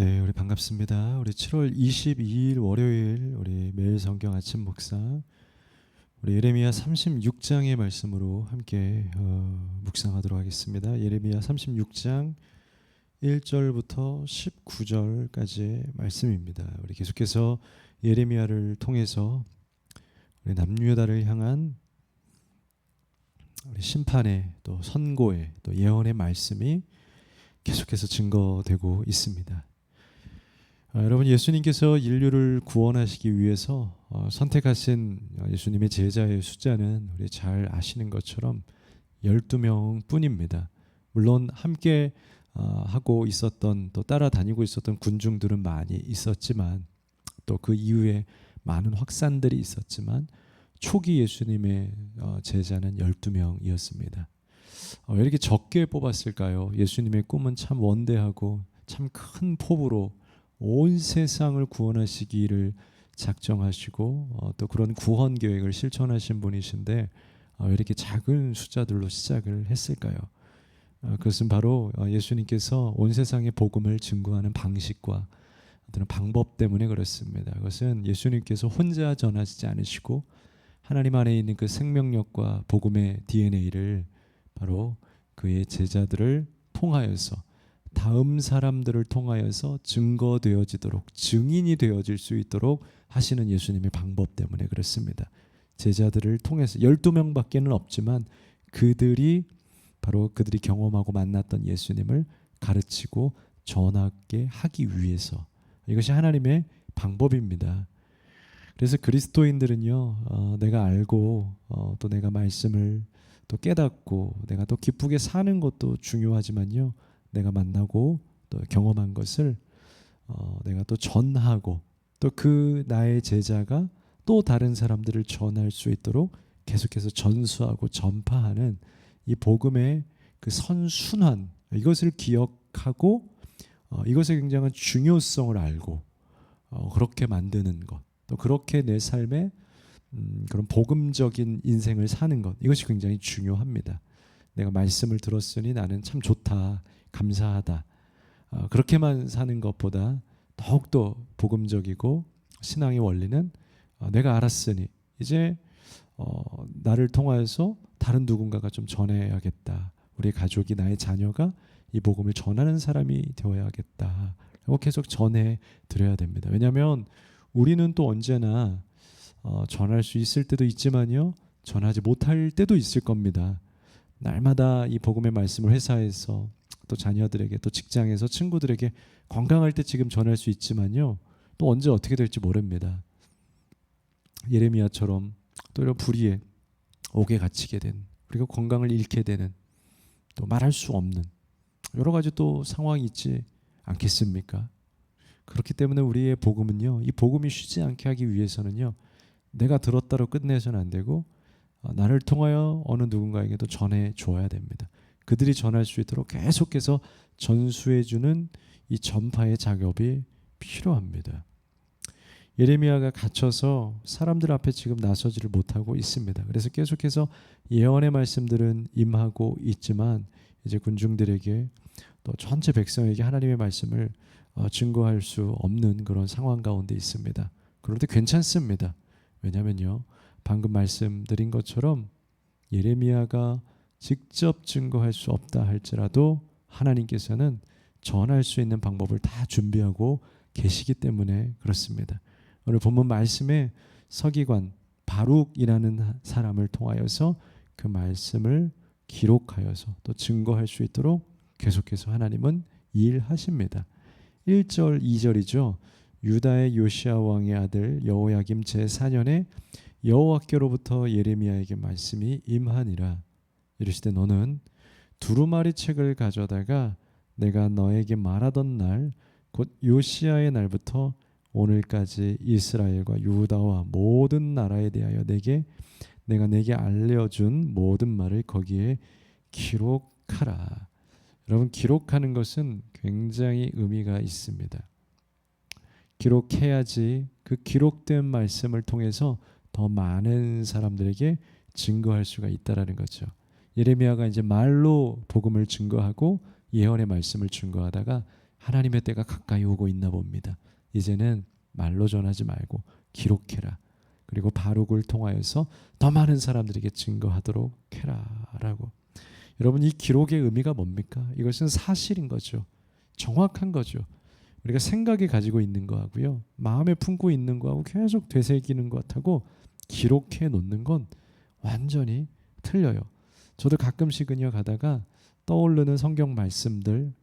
네, 우리 반갑습니다. 우리 7월 22일 월요일 우리 매일 성경 아침 묵상 우리 예레미야 36장의 말씀으로 함께 묵상하도록 하겠습니다. 예레미야 36장 1절부터 19절까지의 말씀입니다. 우리 계속해서 예레미야를 통해서 우리 남유다를 향한 우리 심판의 또 선고의 또 예언의 말씀이 계속해서 증거되고 있습니다. 여러분, 예수님께서 인류를 구원하시기 위해서 선택하신 예수님의 제자의 숫자는 우리 잘 아시는 것처럼 12명 뿐입니다. 물론 함께 하고 있었던 또 따라다니고 있었던 군중들은 많이 있었지만 또 그 이후에 많은 확산들이 있었지만 초기 예수님의 제자는 12명이었습니다. 왜 이렇게 적게 뽑았을까요? 예수님의 꿈은 참 원대하고 참 큰 포부로 온 세상을 구원하시기를 작정하시고 또 그런 구원 계획을 실천하신 분이신데 왜 이렇게 작은 숫자들로 시작을 했을까요? 그것은 바로 예수님께서 온 세상의 복음을 증거하는 방식과 어떤 방법 때문에 그렇습니다. 그것은 예수님께서 혼자 전하시지 않으시고 하나님 안에 있는 그 생명력과 복음의 DNA를 바로 그의 제자들을 통하여서 다음 사람들을 통하여서 증거되어지도록 증인이 되어질 수 있도록 하시는 예수님의 방법 때문에 그렇습니다. 제자들을 통해서 12명밖에는 없지만 그들이 바로 그들이 경험하고 만났던 예수님을 가르치고 전하게 하기 위해서 이것이 하나님의 방법입니다. 그래서 그리스도인들은요 내가 알고 또 내가 말씀을 또 깨닫고 내가 또 기쁘게 사는 것도 중요하지만요 내가 만나고 또 경험한 것을 내가 또 전하고 또 그 나의 제자가 또 다른 사람들을 전할 수 있도록 계속해서 전수하고 전파하는 이 복음의 그 선순환 이것을 기억하고 이것의 굉장한 중요성을 알고 그렇게 만드는 것 또 그렇게 내 삶에 그런 복음적인 인생을 사는 것 이것이 굉장히 중요합니다. 내가 말씀을 들었으니 나는 참 좋다 감사하다 그렇게만 사는 것보다 더욱더 복음적이고 신앙의 원리는 내가 알았으니 이제 나를 통하여서 다른 누군가가 좀 전해야겠다. 우리 가족이 나의 자녀가 이 복음을 전하는 사람이 되어야겠다. 하고 계속 전해 드려야 됩니다. 왜냐하면 우리는 또 언제나 전할 수 있을 때도 있지만요 전하지 못할 때도 있을 겁니다. 날마다 이 복음의 말씀을 회사에서 또 자녀들에게 또 직장에서 친구들에게 건강할 때 지금 전할 수 있지만요 또 언제 어떻게 될지 모릅니다. 예레미야처럼 또 이런 불의에 옥에 갇히게 된 그리고 건강을 잃게 되는 또 말할 수 없는 여러 가지 또 상황이 있지 않겠습니까? 그렇기 때문에 우리의 복음은요 이 복음이 쉬지 않게 하기 위해서는요 내가 들었다로 끝내서는 안 되고 나를 통하여 어느 누군가에게도 전해 줘야 됩니다. 그들이 전할 수 있도록 계속해서 전수해 주는 이 전파의 작업이 필요합니다. 예레미야가 갇혀서 사람들 앞에 지금 나서지를 못하고 있습니다. 그래서 계속해서 예언의 말씀들은 임하고 있지만 이제 군중들에게 또 전체 백성에게 하나님의 말씀을 증거할 수 없는 그런 상황 가운데 있습니다. 그런데 괜찮습니다. 왜냐하면요 방금 말씀드린 것처럼 예레미야가 직접 증거할 수 없다 할지라도 하나님께서는 전할 수 있는 방법을 다 준비하고 계시기 때문에 그렇습니다. 오늘 본문 말씀에 서기관 바룩이라는 사람을 통하여서 그 말씀을 기록하여서 또 증거할 수 있도록 계속해서 하나님은 일하십니다. 1절 2절이죠. 유다의 요시야 왕의 아들 여호야김 제4년에 여호와께로부터 예레미야에게 말씀이 임하니라. 이르시되 너는 두루마리 책을 가져다가 내가 너에게 말하던 날 곧 요시야의 날부터 오늘까지 이스라엘과 유다와 모든 나라에 대하여 내가 내게 알려준 모든 말을 거기에 기록하라. 여러분 기록하는 것은 굉장히 의미가 있습니다. 기록해야지 그 기록된 말씀을 통해서 더 많은 사람들에게 증거할 수가 있다라는 거죠. 예레미야가 이제 말로 복음을 증거하고 예언의 말씀을 증거하다가 하나님의 때가 가까이 오고 있나 봅니다. 이제는 말로 전하지 말고 기록해라. 그리고 바룩을 통하여서 더 많은 사람들에게 증거하도록 해라라고. 여러분, 이 기록의 의미가 뭡니까? 이것은 사실인 거죠. 정확한 거죠. 우리가 생각에 가지고 있는 거하고요, 마음에 품고 있는 거하고 계속 되새기는 것하고 기록해 놓는 건 완전히 틀려요. 저도 가끔씩은요 가다가 떠오르는 성경 말씀들,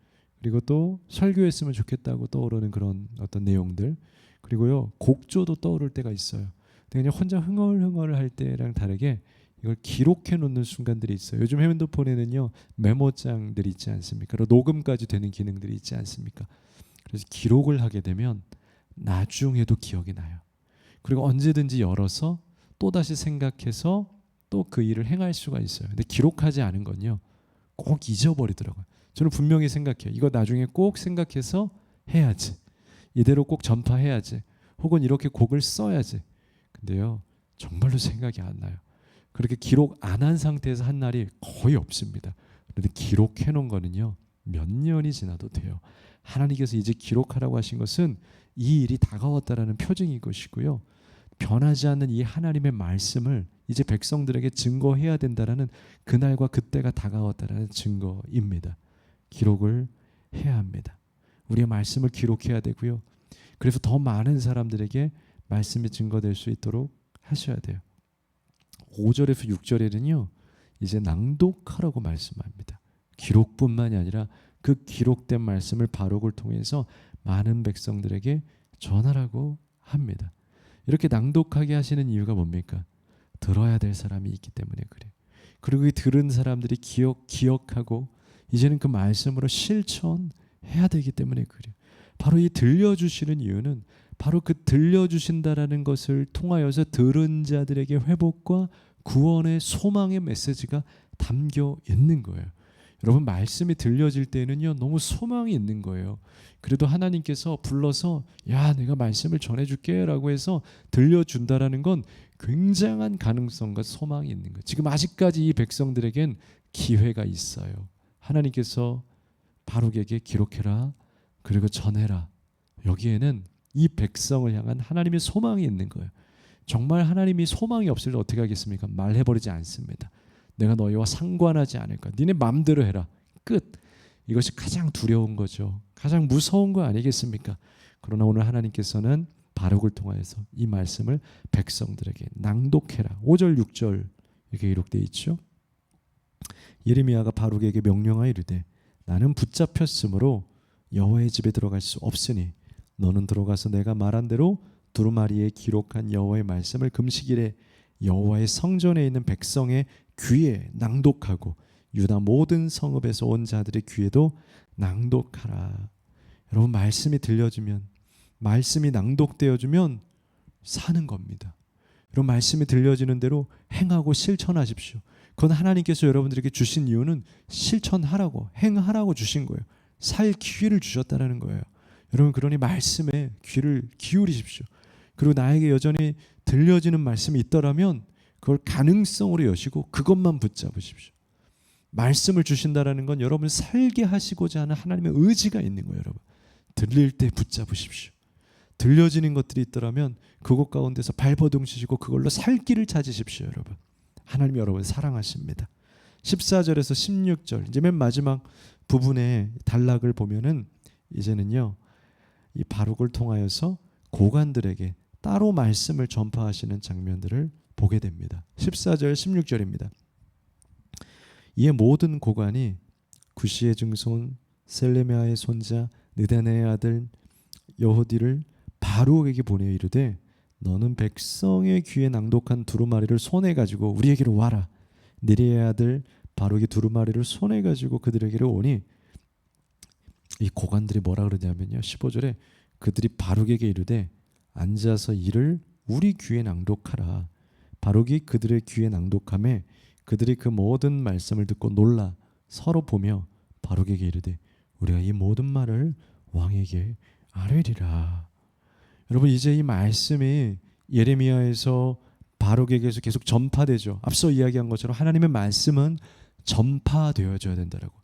그리고 또 설교했으면 좋겠다고 떠오르는 그런 어떤 내용들, 그리고요 곡조도 떠오를 때가 있어요. 그냥 혼자 흥얼흥얼 할 때랑 다르게 이걸 기록해 놓는 순간들이 있어요. 요즘 핸드폰에는요 메모장들이 있지 않습니까? 그리고 녹음까지 되는 기능들이 있지 않습니까? 그래서 기록을 하게 되면 나중에도 기억이 나요. 그리고 언제든지 열어서 또다시 생각해서 또 그 일을 행할 수가 있어요. 근데 기록하지 않은 건요 꼭 잊어버리더라고요. 저는 분명히 생각해요. 이거 나중에 꼭 생각해서 해야지, 이대로 꼭 전파해야지, 혹은 이렇게 곡을 써야지. 근데요 정말로 생각이 안 나요. 그렇게 기록 안 한 상태에서 한 날이 거의 없습니다. 그런데 기록해 놓은 거는요 몇 년이 지나도 돼요. 하나님께서 이제 기록하라고 하신 것은 이 일이 다가왔다라는 표징인 것이고요, 변하지 않는 이 하나님의 말씀을 이제 백성들에게 증거해야 된다라는 그날과 그때가 다가왔다라는 증거입니다. 기록을 해야 합니다. 우리의 말씀을 기록해야 되고요, 그래서 더 많은 사람들에게 말씀이 증거될 수 있도록 하셔야 돼요. 5절에서 6절에는요 이제 낭독하라고 말씀합니다. 기록뿐만이 아니라 그 기록된 말씀을 바룩을 통해서 많은 백성들에게 전하라고 합니다. 이렇게 낭독하게 하시는 이유가 뭡니까? 들어야 될 사람이 있기 때문에 그래요. 그리고 이 들은 사람들이 기억하고 이제는 그 말씀으로 실천해야 되기 때문에 그래요. 바로 이 들려주시는 이유는 바로 그 들려주신다라는 것을 통하여서 들은 자들에게 회복과 구원의 소망의 메시지가 담겨 있는 거예요. 여러분, 말씀이 들려질 때는요 너무 소망이 있는 거예요. 그래도 하나님께서 불러서 야 내가 말씀을 전해줄게 라고 해서 들려준다라는 건 굉장한 가능성과 소망이 있는 거예요. 지금 아직까지 이 백성들에겐 기회가 있어요. 하나님께서 바룩에게 기록해라 그리고 전해라. 여기에는 이 백성을 향한 하나님의 소망이 있는 거예요. 정말 하나님이 소망이 없을 때 어떻게 하겠습니까? 말해버리지 않습니다. 내가 너희와 상관하지 않을 거야. 니네 마음대로 해라. 끝. 이것이 가장 두려운 거죠. 가장 무서운 거 아니겠습니까? 그러나 오늘 하나님께서는 바룩을 통하여서 이 말씀을 백성들에게 낭독해라. 5절 6절 이렇게 기록되어 있죠. 예레미야가 바룩에게 명령하여 이르되 나는 붙잡혔으므로 여호와의 집에 들어갈 수 없으니 너는 들어가서 내가 말한 대로 두루마리에 기록한 여호와의 말씀을 금식일에 여호와의 성전에 있는 백성의 귀에 낭독하고 유다 모든 성읍에서 온 자들의 귀에도 낭독하라. 여러분, 말씀이 들려주면, 말씀이 낭독되어주면 사는 겁니다. 여러분, 말씀이 들려지는 대로 행하고 실천하십시오. 그건 하나님께서 여러분들에게 주신 이유는 실천하라고, 행하라고 주신 거예요. 살 기회를 주셨다는 거예요. 여러분, 그러니 말씀에 귀를 기울이십시오. 그리고 나에게 여전히 들려지는 말씀이 있더라면 그걸 가능성으로 여시고 그것만 붙잡으십시오. 말씀을 주신다라는 건 여러분을 살게 하시고자 하는 하나님의 의지가 있는 거예요. 여러분, 들릴 때 붙잡으십시오. 들려지는 것들이 있더라면 그것 가운데서 발버둥치시고 그걸로 살 길을 찾으십시오. 여러분, 하나님이 여러분을 사랑하십니다. 14절에서 16절 이제 맨 마지막 부분의 단락을 보면은 이제는요 이 바룩을 통하여서 고관들에게 따로 말씀을 전파하시는 장면들을 보게 됩니다. 14절 16절입니다. 이에 모든 고관이 구시의 증손 셀레미아의 손자 느다네의 아들 여호디를 바룩에게 보내어 이르되 너는 백성의 귀에 낭독한 두루마리를 손에 가지고 우리에게로 와라. 느리의 아들 바룩이 두루마리를 손에 가지고 그들에게로 오니 이 고관들이 뭐라 그러냐면요 15절에 그들이 바룩에게 이르되 앉아서 이를 우리 귀에 낭독하라. 바룩이 그들의 귀에 낭독하매 그들이 그 모든 말씀을 듣고 놀라 서로 보며 바룩에게 이르되 우리가 이 모든 말을 왕에게 아뢰리라. 여러분, 이제 이 말씀이 예레미야에서 바룩에게서 계속 전파되죠. 앞서 이야기한 것처럼 하나님의 말씀은 전파되어져야 된다라고.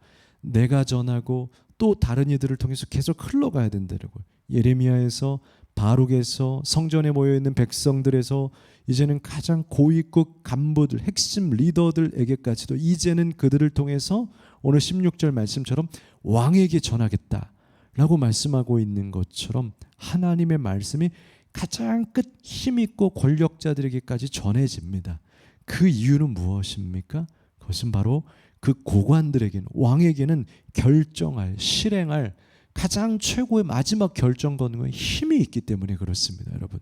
내가 전하고 또 다른 이들을 통해서 계속 흘러가야 된다는 거예요. 예레미야에서, 바룩에서, 성전에 모여있는 백성들에서 이제는 가장 고위급 간부들, 핵심 리더들에게까지도 이제는 그들을 통해서 오늘 16절 말씀처럼 왕에게 전하겠다라고 말씀하고 있는 것처럼 하나님의 말씀이 가장 끝 힘있고 권력자들에게까지 전해집니다. 그 이유는 무엇입니까? 그것은 바로 그 고관들에게는, 왕에게는 결정할, 실행할 가장 최고의 마지막 결정 권능의 힘이 있기 때문에 그렇습니다. 여러분,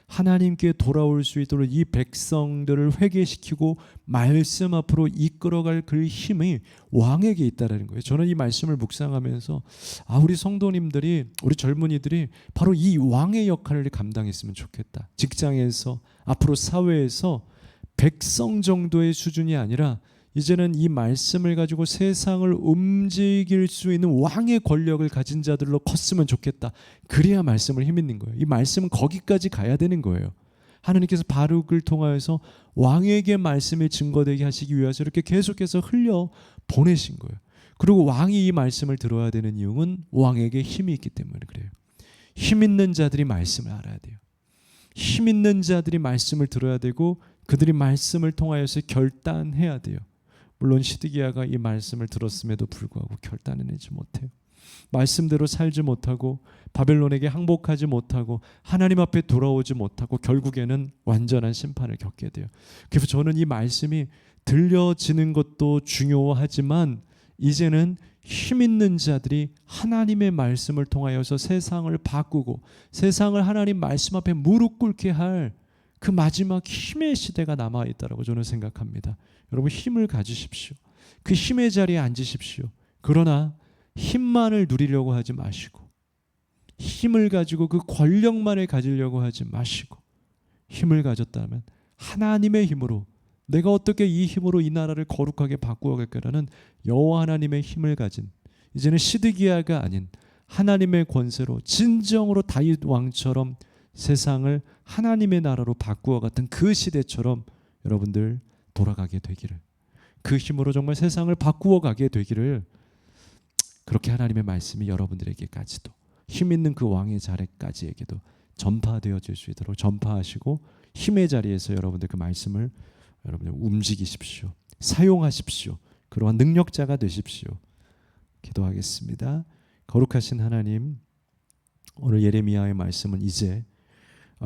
하나님께 돌아올 수 있도록 이 백성들을 회개시키고 말씀 앞으로 이끌어갈 그 힘이 왕에게 있다는 거예요. 저는 이 말씀을 묵상하면서 우리 성도님들이, 우리 젊은이들이 바로 이 왕의 역할을 감당했으면 좋겠다. 직장에서, 앞으로 사회에서 백성 정도의 수준이 아니라 이제는 이 말씀을 가지고 세상을 움직일 수 있는 왕의 권력을 가진 자들로 컸으면 좋겠다. 그래야 말씀을 힘있는 거예요. 이 말씀은 거기까지 가야 되는 거예요. 하나님께서 바룩을 통하여서 왕에게 말씀이 증거되게 하시기 위해서 이렇게 계속해서 흘려 보내신 거예요. 그리고 왕이 이 말씀을 들어야 되는 이유는 왕에게 힘이 있기 때문에 그래요. 힘 있는 자들이 말씀을 알아야 돼요. 힘 있는 자들이 말씀을 들어야 되고 그들이 말씀을 통하여서 결단해야 돼요. 물론 시드기야가 이 말씀을 들었음에도 불구하고 결단을 내지 못해요. 말씀대로 살지 못하고 바벨론에게 항복하지 못하고 하나님 앞에 돌아오지 못하고 결국에는 완전한 심판을 겪게 돼요. 그래서 저는 이 말씀이 들려지는 것도 중요하지만 이제는 힘 있는 자들이 하나님의 말씀을 통하여서 세상을 바꾸고 세상을 하나님 말씀 앞에 무릎 꿇게 할 그 마지막 힘의 시대가 남아있다고 저는 생각합니다. 여러분, 힘을 가지십시오. 그 힘의 자리에 앉으십시오. 그러나 힘만을 누리려고 하지 마시고, 힘을 가지고 그 권력만을 가지려고 하지 마시고, 힘을 가졌다면 하나님의 힘으로, 내가 어떻게 이 힘으로 이 나라를 거룩하게 바꾸어갈까라는 여호와 하나님의 힘을 가진, 이제는 시드기야가 아닌 하나님의 권세로 진정으로 다윗 왕처럼 세상을 하나님의 나라로 바꾸어 갔던 그 시대처럼 여러분들 돌아가게 되기를, 그 힘으로 정말 세상을 바꾸어 가게 되기를, 그렇게 하나님의 말씀이 여러분들에게까지도, 힘 있는 그 왕의 자리까지에게도 전파되어질 수 있도록 전파하시고, 힘의 자리에서 여러분들 그 말씀을 여러분들 움직이십시오. 사용하십시오. 그러한 능력자가 되십시오. 기도하겠습니다. 거룩하신 하나님, 오늘 예레미야의 말씀은 이제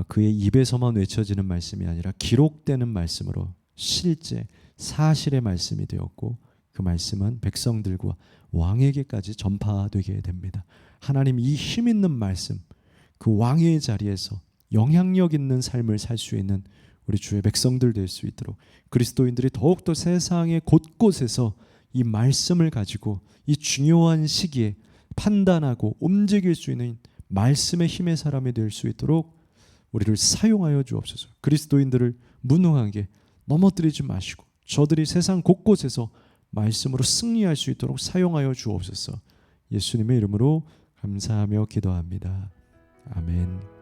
그의 입에서만 외쳐지는 말씀이 아니라 기록되는 말씀으로 실제 사실의 말씀이 되었고, 그 말씀은 백성들과 왕에게까지 전파되게 됩니다. 하나님, 이 힘 있는 말씀, 그 왕의 자리에서 영향력 있는 삶을 살 수 있는 우리 주의 백성들 될 수 있도록, 그리스도인들이 더욱더 세상의 곳곳에서 이 말씀을 가지고 이 중요한 시기에 판단하고 움직일 수 있는 말씀의 힘의 사람이 될 수 있도록 우리를 사용하여 주옵소서. 그리스도인들을 무능하게 넘어뜨리지 마시고 저들이 세상 곳곳에서 말씀으로 승리할 수 있도록 사용하여 주옵소서. 예수님의 이름으로 감사하며 기도합니다. 아멘.